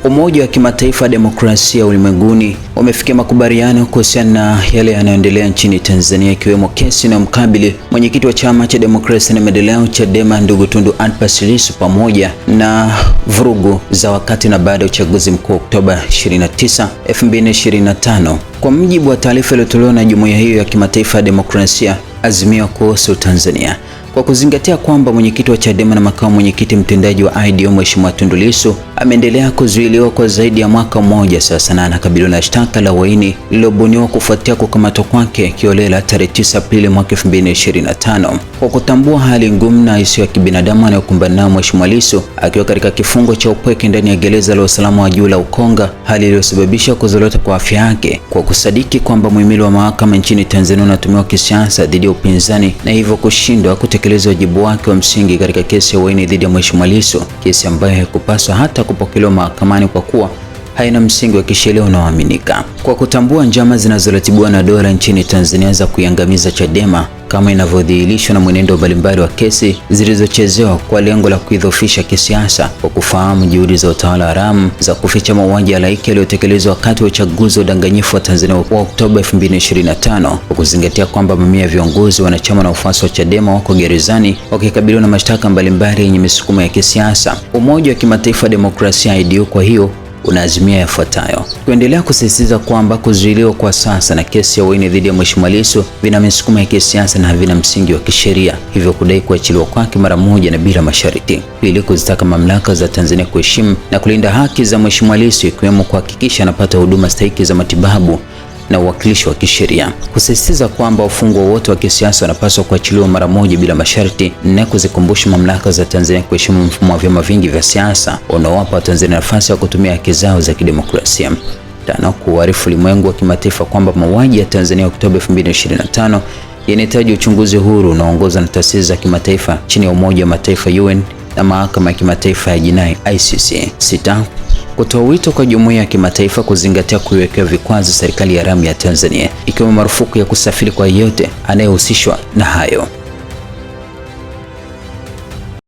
Umoja wa Kimataifa wa Demokrasia Ulimwenguni umefikia makubaliano kuhusiana na yale yanayoendelea nchini Tanzania, ikiwemo kesi inayomkabili mwenyekiti wa Chama cha Demokrasia na Maendeleo Chadema ndugu Tundu Antipas Lissu pamoja na vurugu za wakati na baada ya uchaguzi mkuu Oktoba 29, 2025. Kwa mujibu wa taarifa iliyotolewa na jumuiya hiyo ya kimataifa ya demokrasia, azimio kuhusu Tanzania, kwa kuzingatia kwamba mwenyekiti wa Chadema na makamu mwenyekiti mtendaji wa IDO Mheshimiwa Tundu Lissu ameendelea kuzuiliwa kwa zaidi ya mwaka mmoja sasa na anakabiliwa na shtaka la uhaini lililobuniwa kufuatia kukamatwa kwake kiolela tarehe 9 Aprili mwaka 2025. Kwa kutambua hali ngumu na isiyo ya kibinadamu anayokumbana nayo Mheshimiwa Lissu akiwa katika kifungo cha upweke ndani ya gereza la usalama wa juu la Ukonga, hali iliyosababisha kuzorota kwa afya yake, kwa kusadiki kwamba muhimili wa mahakama nchini Tanzania unatumiwa kisiasa dhidi ya upinzani na hivyo kushindwa kutekeleza wajibu wake wa msingi katika kesi ya uhaini dhidi ya Mheshimiwa Lissu, kesi ambayo haikupaswa hata kupokelewa mahakamani kwa kuwa haina msingi wa kisheria unaoaminika. Kwa kutambua njama zinazoratibiwa na dola nchini Tanzania za kuiangamiza Chadema kama inavyodhihirishwa na mwenendo mbalimbali wa kesi zilizochezewa kwa lengo la kuidhoofisha kisiasa, kwa kufahamu juhudi za utawala haramu za kuficha mauaji ya halaiki yaliyotekelezwa wakati wa uchaguzi wa udanganyifu wa Tanzania wa Oktoba 2025, kwa kuzingatia kwamba mamia ya viongozi, wanachama na wafuasi wa Chadema wako gerezani wakikabiliwa na mashtaka mbalimbali yenye misukumo ya kisiasa, Umoja wa Kimataifa wa Demokrasia IDO kwa hiyo unaazimia yafuatayo: kuendelea kusisitiza kwamba kuzuiliwa kwa sasa na kesi ya uhaini dhidi ya Mheshimiwa Lissu vina misukumo ya kisiasa na havina msingi wa kisheria, hivyo kudai kuachiliwa kwake mara moja na bila masharti. Pili, kuzitaka mamlaka za Tanzania kuheshimu na kulinda haki za Mheshimiwa Lissu, ikiwemo kuhakikisha anapata huduma stahiki za matibabu na uwakilishi wa kisheria. Kusisitiza kwamba wafungwa wote wa kisiasa wanapaswa kuachiliwa mara moja bila masharti. Na kuzikumbusha mamlaka za Tanzania kuheshimu mfumo wa vyama vingi vya siasa unaowapa Watanzania nafasi ya kutumia haki zao za kidemokrasia. Tano, kuarifu ulimwengu wa kimataifa kwamba mauaji ya Tanzania Oktoba 2025 yanahitaji uchunguzi huru unaoongozwa na taasisi za kimataifa chini ya Umoja wa Mataifa UN na Mahakama ya Kimataifa ya Jinai ICC. Sita, kutoa wito kwa jumuiya ya kimataifa kuzingatia kuiwekea vikwazo serikali haramu ya Tanzania, ikiwemo marufuku ya kusafiri kwa yeyote anayehusishwa na hayo.